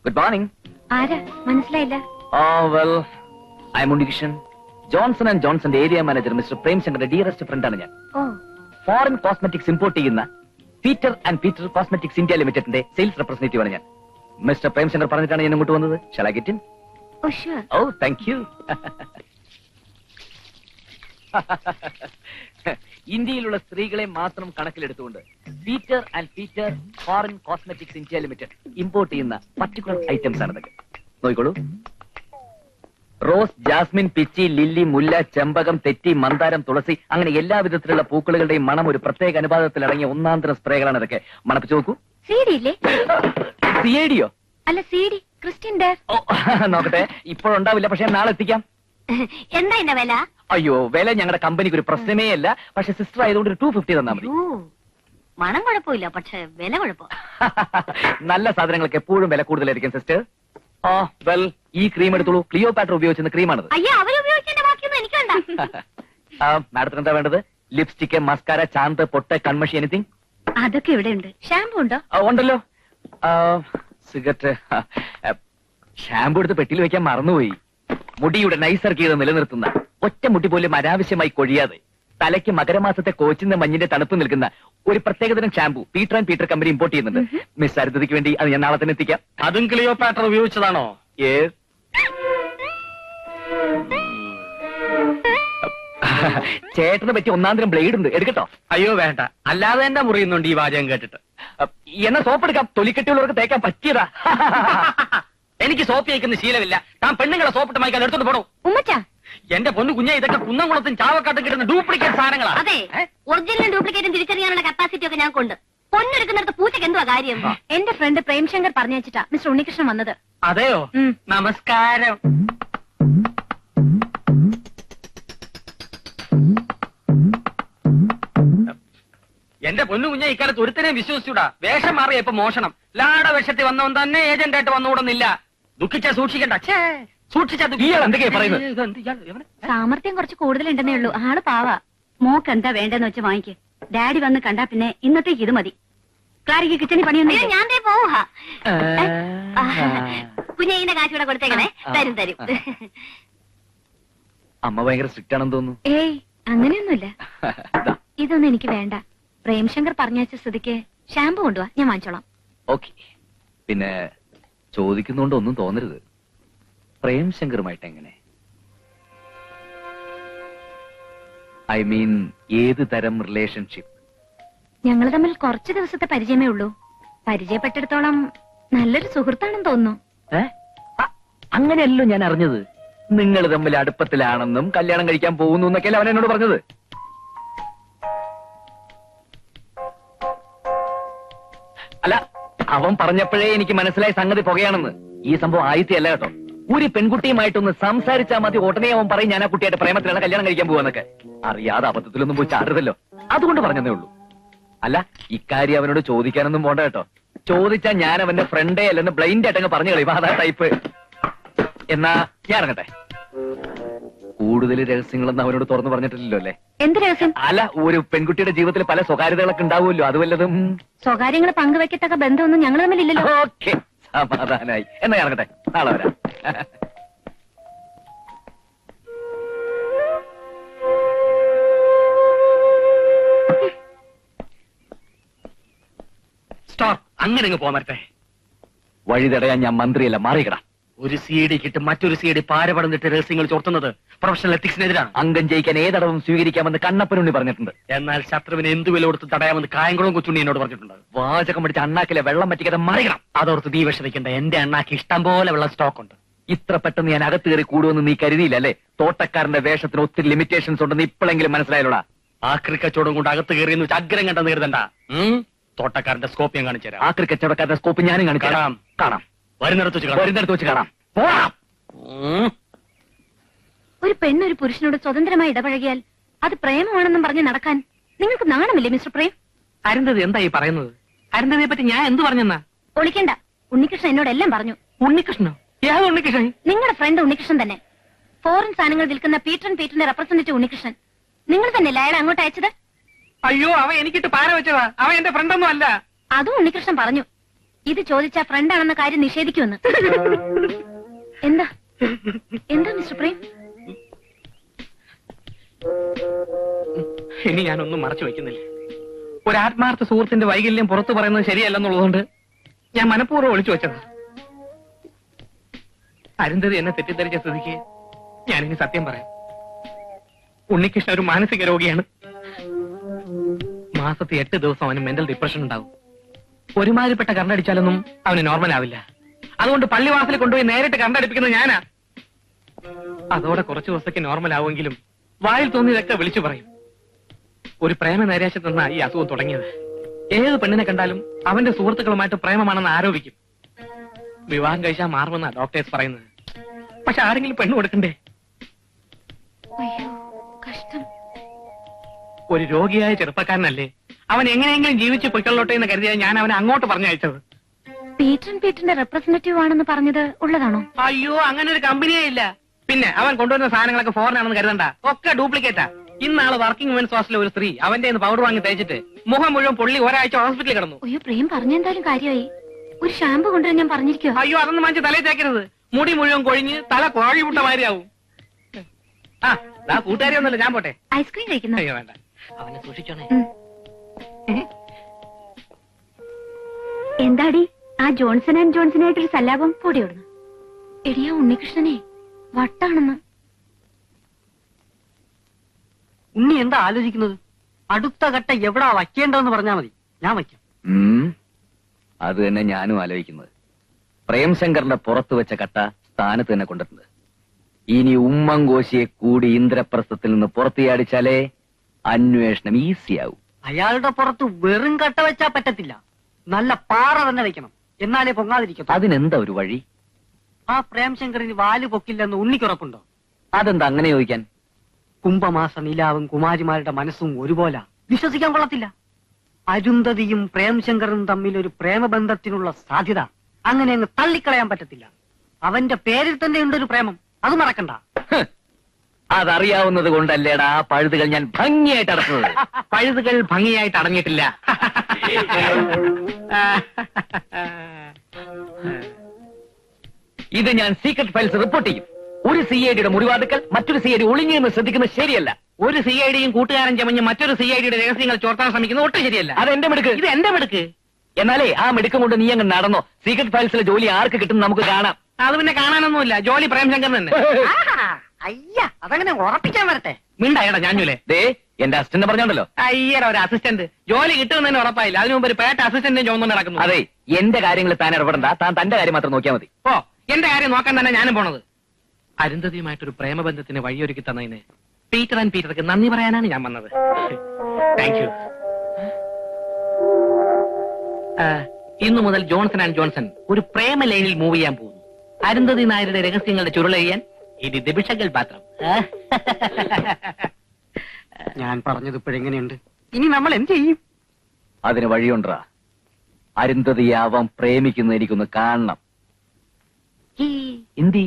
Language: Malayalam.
Good morning. ആരാ മനസ്സിലായില്ല? Well I am Unnikrishnan, Johnson and ജോൺസന്റെ ഏരിയ മാനേജർ മിസ്റ്റർ പ്രേംശങ്കറിന്റെ ഡിയറസ്റ്റ് ഫ്രണ്ടാണ് ഞാൻ. ഫോറിൻ കോസ്മെറ്റിക്സ് ഇമ്പോർട്ട് ചെയ്യുന്ന Peter and Peter cosmetics India ലിമിറ്റഡിന്റെ സെയിൽസ് റെപ്രസെന്റേറ്റീവ് ആണ് ഞാൻ. മിസ്റ്റർ പ്രേംശങ്കർ പറഞ്ഞിട്ടാണ് ഞാൻ ഇങ്ങോട്ട് വന്നത്. Shall I get in? Thank you. ഇന്ത്യയിലുള്ള സ്ത്രീകളെ മാത്രം കണക്കിലെടുത്തുകൊണ്ട് Peter and Peter foreign cosmetics India limited import ചെയ്യുന്ന പർട്ടിക്കുലർ ഐറ്റംസ് ആണ് ഇതൊക്കെ. നോക്കിക്കോളൂ. റോസ്, ജാസ്മിൻ, പിച്ചി, ലില്ലി, മുല്ല, ചെമ്പകം, തെറ്റി, മന്ദാരം, തുളസി, അങ്ങനെ എല്ലാ വിധത്തിലുള്ള പൂക്കളുടെയും മണം ഒരു പ്രത്യേക അനുപാതത്തിൽ അടങ്ങിയ ഒന്നാന്തരം സ്പ്രേകളാണ് ഇതൊക്കെ. മണപ്പിച്ചു നോക്കൂ. സിഡിയോ? അല്ല, സിഡി ക്രിസ്ത്യൻ ഡയർ. നോക്കട്ടെ, ഇപ്പോഴുണ്ടാവില്ല, പക്ഷെ നാളെ എത്തിക്കാം. എന്താ എന്റെ വില? അയ്യോ, വില ഞങ്ങളുടെ കമ്പനിക്ക് ഒരു പ്രശ്നമേ അല്ല. പക്ഷെ സിസ്റ്റർ ആയതുകൊണ്ട് 250 തന്നാ മതി. മണം കുഴപ്പമില്ല, പക്ഷെ വില കുഴപ്പം. നല്ല സാധനങ്ങൾക്ക് എപ്പോഴും വില കൂടുതലായിരിക്കും സിസ്റ്റർ. വെൽ, ഈ ക്രീം എടുത്തോളൂ. ക്ലിയോപാട്ര ഉപയോഗിച്ചിരുന്ന ക്രീമാണത്. മാഡത്തിന് എന്താ വേണ്ടത്? ലിപ്സ്റ്റിക്, മസ്കാര, ചാന്ത്, പൊട്ട്, കൺമഷി, എനിത്തിങ്? അതൊക്കെ ഇവിടെ ഉണ്ട്. ഷാമ്പു ഉണ്ടോ? ഉണ്ടല്ലോ. സിഗരറ്റ്, ഷാമ്പു എടുത്ത് പെട്ടിയിൽ വെക്കാൻ മറന്നുപോയി. മുടിയുടെ നൈസർഗീയത നിലനിർത്തുന്ന, ഒറ്റ മുടി പോലും അനാവശ്യമായി കൊഴിയാതെ, തലയ്ക്ക് മകരമാസത്തെ കോച്ചിന്റെ മഞ്ഞിന്റെ തണുപ്പ് നിൽക്കുന്ന ഒരു പ്രത്യേകതരം shampoo Peter and Peter company import ചെയ്യുന്നുണ്ട്. മിസ് അരുതയ്ക്ക് വേണ്ടി അത് ഞാൻ നാളെ തന്നെ എത്തിക്കാം. അതും ക്ലിയോപാട്ര ഉപയോഗിച്ചതാണോ? ചേട്ടനെ പറ്റി ഒന്നാന്തരം ബ്ലേഡ് ഉണ്ട്, എടുക്കട്ടോ? അയ്യോ വേണ്ട, അല്ലാതെ തന്നെ മുറിയുന്നുണ്ട് ഈ വാചകം കേട്ടിട്ട്. എന്നാ സോപ്പ് എടുക്കാം, തൊലിക്കെട്ടിയുള്ളവർക്ക് തേക്കാൻ പറ്റിയതാ. എനിക്ക് സോപ്പ് കഴിക്കുന്ന ശീലമില്ല. താൻ പെണ്ണുങ്ങളെ സോപ്പിട്ട് മായ്ക്കാൻ എടുത്തോണ്ട് പോണോ? ഉമ്മച്ചാ, എന്റെ പൊന്നു കുഞ്ഞെ, ഇതൊക്കെ കുന്നംകുളത്തും ചാവക്കാട്ടും കിട്ടുന്ന ഡ്യൂപ്ലിക്കേറ്റ് സാധനങ്ങളാ. അതെ, ഒറിജിനലും ഡ്യൂപ്ലിക്കേറ്റും തിരിച്ചറിയാനുള്ള കപ്പാസിറ്റി ഒക്കെ ഞാൻ കൊണ്ട്. പൊന്നെടുക്കുന്നിടത്ത് പൂച്ചക്ക് എന്തുവാ കാര്യം? എന്റെ ഫ്രണ്ട് പ്രേംശങ്കർ പറഞ്ഞു വെച്ചിട്ടാ മിസ്റ്റർ ഉണ്ണികൃഷ്ണൻ വന്നത്. അതെയോ? നമസ്കാരം. എന്റെ പൊന്നു കുഞ്ഞെ, ഇക്കാലത്ത് ഒരുത്തനെയും വിശ്വസിച്ചൂടാ. വേഷം മാറിയ ഇപ്പൊ മോഷണം. ലാട വേഷത്തിൽ വന്നവൻ തന്നെ ഏജന്റ് ആയിട്ട് വന്നുകൂടുന്നില്ല. ദുഃഖിച്ചാ സൂക്ഷിക്കണ്ട. എന്തൊക്കെയാ പറയുന്നത്? സാമർത്ഥ്യം കുറച്ച് കൂടുതലുണ്ടെന്നേ ഉള്ളൂ. ആള് പാവാ. മോക്ക് എന്താ വേണ്ടെന്ന് വെച്ച് വാങ്ങിക്ക്. ഡാഡി വന്ന് കണ്ടാ പിന്നെ ഇന്നത്തേക്ക് ഇത് മതി. ക്ലാരിക്ക് കിച്ചണി പണിയൊന്നും. ഞാൻ പോവാ. കുഞ്ഞിന്റെ കാശൂടെ കൊടുത്തേക്കണേ. തരും തരും. അമ്മ ഭയങ്കര സ്ട്രിക്റ്റ് ആണെന്ന് തോന്നുന്നു. ഏയ്, അങ്ങനെയൊന്നുമില്ല. ഇതൊന്നും എനിക്ക് വേണ്ട. പ്രേംശങ്കർ പറഞ്ഞ സ്ഥിതിക്ക് ഷാമ്പു കൊണ്ടുവാ, ഞാൻ വാങ്ങിച്ചോളാം. ഓക്കെ. പിന്നെ ചോദിക്കുന്നോണ്ട് ഒന്നും തോന്നരുത്. പ്രേംശങ്കറുമായിട്ട് എങ്ങനെ? ഐ മീൻ, ഏത് തരം റിലേഷൻഷിപ്പ്? ഞങ്ങൾ തമ്മിൽ കുറച്ച് ദിവസത്തെ പരിചയമേ ഉള്ളൂ. പരിചയപ്പെട്ടിടത്തോളം നല്ലൊരു സുഹൃത്താണെന്ന് തോന്നുന്നു. അങ്ങനെയല്ലോ ഞാൻ അറിഞ്ഞത്. നിങ്ങൾ തമ്മിൽ അടുപ്പത്തിലാണെന്നും കല്യാണം കഴിക്കാൻ പോകുന്നു എന്നൊക്കെയല്ലേ അവൻ എന്നോട് പറഞ്ഞത്. അല്ല, അവൻ പറഞ്ഞപ്പോഴേ എനിക്ക് മനസ്സിലായ സംഗതി പുകയാണെന്ന്. ഈ സംഭവം ആയിത്തല്ല കേട്ടോ. ഒരു പെൺകുട്ടിയുമായിട്ടൊന്ന് സംസാരിച്ചാൽ മതി, ഉടനെ അവൻ പറയും ഞാൻ ആ കുട്ടിയായിട്ട് പ്രേമത്തിലാണ് കല്യാണം കഴിക്കാൻ പോവാന്നൊക്കെ. അറിയാതെ അബദ്ധത്തിലൊന്നും പോയി ചാടരുതല്ലോ, അതുകൊണ്ട് പറഞ്ഞതേ ഉള്ളൂ. അല്ല, ഇക്കാര്യം അവനോട് ചോദിക്കാനൊന്നും പോണ്ട കേട്ടോ. ചോദിച്ചാൽ ഞാൻ അവന്റെ ഫ്രണ്ടേ അല്ലെന്ന് ബ്ലൈൻഡ് ആയിട്ടങ്ങ് പറഞ്ഞു കളയും. അതാ ടൈപ്പ്. എന്നാ ഞാൻ ഇറങ്ങട്ടെ. കൂടുതൽ രഹസ്യങ്ങളൊന്നും അവനോട് തുറന്നു പറഞ്ഞിട്ടില്ലല്ലോ അല്ലേ? എന്ത് രഹസ്യം? അല്ല, ഒരു പെൺകുട്ടിയുടെ ജീവിതത്തിൽ പല സ്വകാര്യതകളൊക്കെ ഉണ്ടാവുമല്ലോ, അത് വല്ലതും? സ്വകാര്യങ്ങൾ പങ്കുവെക്കത്തക്ക ബന്ധമൊന്നും ഞങ്ങൾ തമ്മിലില്ലല്ലോ. ഓക്കെ, സമാധാനായി. എന്നാ ഇറങ്ങട്ടെ, നാളെ വരാം. സ്റ്റോപ്പ്. അങ്ങനെ പോമരട്ടെ. വഴി തടയാൻ ഞാൻ മന്ത്രിയല്ല, മാറിയിക്കടാ. ഒരു CD കിട്ട് മറ്റൊരു CD പാരപടന്നിട്ട് രഹസ്യങ്ങൾ ചോർത്തുന്നത് പ്രൊഫഷണൽ എത്തിക്സിനെതിരാണ്. അംഗം ജയിക്കാൻ ഏതടവും സ്വീകരിക്കാമെന്ന് കണ്ണപ്പനുണ്ണി പറഞ്ഞിട്ടുണ്ട്. എന്നാൽ ശത്രുവിനെ എന്ത് വില കൊടുത്ത് തടയാമെന്ന് കായംകുളം കൊച്ചുണ്ണി എന്നോട് പറഞ്ഞിട്ടുണ്ട്. വാചകം പിടിച്ച അണ്ണാക്കിലെ വെള്ളം പറ്റിക്കാതെ മറിയണം. അതോർത്ത് നീ വിഷമിക്കണ്ട. എന്റെ അണ്ണാക്ക് ഇഷ്ടം പോലെ വെള്ളം സ്റ്റോക്ക് ഉണ്ട്. ഇത്ര പെട്ടെന്ന് ഞാൻ അകത്ത് കയറി കൂടുമെന്ന് നീ കരുതിയില്ല അല്ലേ? തോട്ടക്കാരന്റെ വേഷത്തിന് ഒത്തിരി ലിമിറ്റേഷൻസ് ഉണ്ടെന്ന് ഇപ്പോഴെങ്കിലും മനസ്സിലായല്ലോടാ. ആ ക്രിക്കച്ചോടും കൊണ്ട് അകത്ത് കയറിയെന്ന് വെച്ച് അഗ്രം കണ്ടെന്ന് കരുതണ്ട. തോട്ടക്കാരന്റെ സ്കോപ്പ് ഞാൻ കാണിച്ചു തരാം. ആ ക്രിക്കച്ചവടക്കാരന്റെ സ്കോപ്പ് ഞാനും കാണിക്കാം. കാണാം. വരുന്നിടത്ത് വെച്ച് കാണാം. ഒരു പെണ്ണൊരു പുരുഷനോട് സ്വതന്ത്രമായി ഇടപഴകിയാൽ അത് പ്രേമമാണെന്നും പറഞ്ഞ് നടക്കാൻ നിങ്ങൾക്ക് നാണമില്ലേ മിസ്റ്റർ പ്രേം? അരുന്ധതി എന്താ ഈ പറയുന്നത്? അരുന്ധതിയെ പറ്റി ഞാൻ എന്ത് പറഞ്ഞെന്നാ? ഒളിക്കണ്ട. ഉണ്ണികൃഷ്ണൻ എന്നോട് എല്ലാം പറഞ്ഞു. ഉണ്ണികൃഷ്ണനോ? ഏത് ഉണ്ണികൃഷ്ണൻ? നിങ്ങളുടെ ഫ്രണ്ട് ഉണ്ണികൃഷ്ണൻ തന്നെ. ഫോറിൻ സാധനങ്ങൾ വിൽക്കുന്ന പീറ്ററിന്റെ റെപ്രസെന്റേറ്റീവ് ഉണ്ണികൃഷ്ണൻ. നിങ്ങൾ തന്നെയല്ലേ അയാളെ അങ്ങോട്ട് അയച്ചത്? അയ്യോ, അവൻ എനിക്കിട്ട് പാര വെച്ചതാ. അവൻ എന്റെ ഫ്രണ്ടൊന്നും അല്ല. അതും ഉണ്ണികൃഷ്ണൻ പറഞ്ഞു. ഇത് ചോദിച്ച ഫ്രണ്ടാണെന്ന കാര്യം നിഷേധിക്കുമെന്ന്. എന്താ എന്താ മിസ്റ്റർ പ്രേം? ഇനി ഞാനൊന്നും മറച്ചു വെക്കുന്നില്ല. ഒരു ആത്മാർത്ഥ സുഹൃത്തിന്റെ വൈകല്യം പുറത്തു പറയുന്നത് ശരിയല്ലെന്നുള്ളതുകൊണ്ട് ഞാൻ മനഃപൂർവ്വം ഒളിച്ചു വെച്ചത്. അരുന്ധതി എന്നെ തെറ്റിദ്ധരിച്ച സ്ഥിതിക്ക് ഞാനിനി സത്യം പറയാം. ഉണ്ണികൃഷ്ണൻ ഒരു മാനസിക രോഗിയാണ്. മാസത്തിൽ 8 ദിവസം അവന് മെന്റൽ ഡിപ്രഷൻ ഉണ്ടാവും. ഒരുമാതിരിപ്പെട്ട കണ്ടടിച്ചാലൊന്നും അവന് നോർമൽ ആവില്ല. അതുകൊണ്ട് പള്ളിവാസലിൽ കൊണ്ടുപോയി നേരിട്ട് കണ്ടടിപ്പിക്കുന്നത് ഞാനാ. അതോടെ കുറച്ചു ദിവസത്തേക്ക് നോർമൽ ആവുമെങ്കിലും വായിൽ തോന്നിയതൊക്കെ വിളിച്ചു പറയും. ഒരു പ്രേമ നൈരാശ്യത്തിൽ നിന്നാ ഈ അസുഖം തുടങ്ങിയത്. ഏത് പെണ്ണിനെ കണ്ടാലും അവന്റെ സുഹൃത്തുക്കളുമായിട്ട് പ്രേമമാണെന്ന് ആരോപിക്കും. വിവാഹം കഴിച്ചാൽ മാറുമെന്നാ ഡോക്ടേഴ്സ് പറയുന്നത്. പക്ഷെ ആരെങ്കിലും പെണ്ണ് കൊടുക്കണ്ടേ? അയ്യോ, കഷ്ടം. ഒരു രോഗിയായ ചെറുപ്പക്കാരനല്ലേ, അവൻ എങ്ങനെയെങ്കിലും ജീവിച്ച് പൊയ്ക്കൊള്ളോട്ടെ എന്ന് കരുതിയാൽ ഞാൻ അവനെ അങ്ങോട്ട് പറഞ്ഞയച്ചത്. പീറ്ററിന്റെ റെപ്രസെന്റേറ്റീവ് ആണെന്ന് പറഞ്ഞത് ഉള്ളതാണോ? അയ്യോ, അങ്ങനെ ഒരു കമ്പനിയേ ഇല്ല. പിന്നെ അവൻ കൊണ്ടുവരുന്ന സാധനങ്ങളൊക്കെ ഫോറിൻ ആണെന്ന് കരുതണ്ട, ഒക്കെ ഡ്യൂപ്ലിക്കേറ്റാ. ഇന്നാള് വർക്കിംഗ് വുമൻസ് ഹോസ്റ്റലിലെ ഒരു സ്ത്രീ അവന്റെ പൗഡർ വാങ്ങി തേച്ചിട്ട് മുഖം മുഴുവൻ പൊള്ളി ഒരാഴ്ച ഹോസ്പിറ്റലിൽ കിടന്നു. അയ്യോ, പ്രേം പറഞ്ഞെന്തായാലും കാര്യമായി. ഒരു ഷാമ്പു കൊണ്ടുവരാൻ ഞാൻ പറഞ്ഞിരിക്കുവോ? അയ്യോ, അതൊന്നും വാങ്ങിച്ച് തലയിൽ തേക്കരുത്. മുടി മുഴുവൻ കൊഴിഞ്ഞ് തല കോഴിമുട്ട മാതിരിയാവും. ആ കൂട്ടുകാരി ഒന്നുമില്ല, ഞാൻ പോട്ടെ. ഐസ്ക്രീം കഴിക്കുന്നു. അയ്യോ വേണ്ട, അവനെ സൂക്ഷിച്ചോണേ. എന്താടി ആ ജോൺസൺ ആൻഡ് ജോൺസണായിട്ടൊരു സല്ലാപം പൊടിയോടുന്നു? എടിയാ ഉണ്ണികൃഷ്ണനെ വട്ടാണെന്ന്. ഉണ്ണി എന്താ ആലോചിക്കുന്നത്? അടുത്ത ഘട്ട എവിടാ വയ്ക്കേണ്ടതെന്ന് പറഞ്ഞാൽ മതി, ഞാൻ വയ്ക്കാം. അത് തന്നെ ഞാനും ആലോചിക്കുന്നത്. പ്രേംശങ്കറിന്റെ പുറത്തു വെച്ച കട്ട സ്ഥാനത്ത് തന്നെ കൊണ്ടിട്ടുണ്ട്. ഇനി ഉമ്മൻകോശിയെ കൂടി ഇന്ദ്രപ്രസ്ഥത്തിൽ നിന്ന് പുറത്തിയാടിച്ചാലേ അന്വേഷണം ഈസിയാവും. അയാളുടെ പുറത്ത് വെറും കട്ട വെച്ചാ പറ്റത്തില്ല, നല്ല പാറ തന്നെ വെക്കണം, എന്നാലേ പൊങ്ങാതിരിക്കും. അതിനെന്താ ഒരു വഴി? ആ പ്രേംശങ്കറിന് വാല് പൊക്കില്ലെന്ന് ഉണ്ണിക്കുറപ്പുണ്ടോ? അതെന്താ അങ്ങനെ ചോദിക്കാൻ? കുംഭമാസ നിലാവും കുമാരിമാരുടെ മനസ്സും ഒരുപോലെ വിശ്വസിക്കാൻ കൊള്ളത്തില്ല. അരുന്ധതിയും പ്രേംശങ്കറും തമ്മിൽ ഒരു പ്രേമബന്ധത്തിനുള്ള സാധ്യത അങ്ങനെ അങ്ങ് തള്ളിക്കളയാൻ പറ്റത്തില്ല. അവന്റെ പേരിൽ തന്നെ ഉണ്ടൊരു പ്രേമം, അത് മറക്കണ്ട. അതറിയാവുന്നത് കൊണ്ടല്ലേടാ ആ പഴുതുകൾ ഞാൻ ഭംഗിയായിട്ട് അടച്ചത്. പഴുതുകൾ ഭംഗിയായിട്ട് അടങ്ങിയിട്ടില്ല. ഇത് ഞാൻ സീക്രട്ട് ഫയൽസ് റിപ്പോർട്ട് ചെയ്യും. ഒരു CIDയുടെ മുറിവാതുക്കൾ മറ്റൊരു CID ഒളിഞ്ഞെന്ന് ശ്രദ്ധിക്കുന്നത് ശരിയല്ല. ഒരു CIDയും കൂട്ടുകാരൻ ചമഞ്ഞ് മറ്റൊരു CIDയുടെ രഹസ്യങ്ങൾ ചോർത്താൻ ശ്രമിക്കുന്നത് ഒട്ടും ശരിയല്ല. അത് എന്റെ മിടുക്ക്. ഇത് എന്റെ മിടുക്ക്. എന്നാലേ ആ മിടുക്കം കൊണ്ട് നീ അങ്ങ് നടന്നോ. സീക്രട്ട് ഫയൽസിലെ ജോലി ആർക്ക് കിട്ടും നമുക്ക് കാണാം. അത് പിന്നെ കാണാനൊന്നുമില്ല, ജോലി പ്രേംശങ്കർ തന്നെ. അയ്യ, അതങ്ങനെ ഉറപ്പിക്കാൻ വരട്ടെ. മിണ്ടായടാ ഞാഞ്ഞൂലേ. ദേ എന്റെ അസിസ്റ്റന്റ് പറഞ്ഞോണ്ടല്ലോ. അയ്യര ഒരു അസിസ്റ്റന്റ് ജോലി കിട്ടുമെന്ന് ഉറപ്പായില്ല. അതിനു മുമ്പ് ഒരു പേട്ട അസിസ്റ്റന്റിനെ ചോദിച്ചു നടക്കുന്നു. അതെ, എന്റെ കാര്യങ്ങൾ താൻ ഇടപെടണ്ട. താൻ തന്റെ കാര്യം മാത്രം നോക്കിയാൽ മതി. ഓ, എന്റെ കാര്യം നോക്കാൻ തന്നെ ഞാനും പോണത്. അരുന്ധതിയുമായിട്ടൊരു പ്രേമബന്ധത്തിന് വഴിയൊരുക്കി തന്നതിന് പീറ്റർ ആൻഡ് പീറ്റർക്ക് നന്ദി പറയാനാണ് ഞാൻ വന്നത്. Thank you. ഇന്നു മുതൽ ജോൺസൺ ആൻഡ് ജോൺസൺ ഒരു പ്രേമ ലൈനിൽ മൂവ് ചെയ്യാൻ പോകുന്നു. അരുന്ധതി നായരുടെ രഹസ്യങ്ങളുടെ ചുരുളെയ്യാൻ ഇത് ദിബിഷകൾ പാത്രം. ഞാൻ പറഞ്ഞത് ഇപ്പോഴെങ്ങനെയുണ്ട്? ഇനി നമ്മൾ എന്ത് ചെയ്യും? അതിന് വഴിയുണ്ടാ. അരുന്ധതിയെ അവൻ പ്രേമിക്കുന്ന എനിക്കൊന്ന് കാണണം. ഹിന്ദി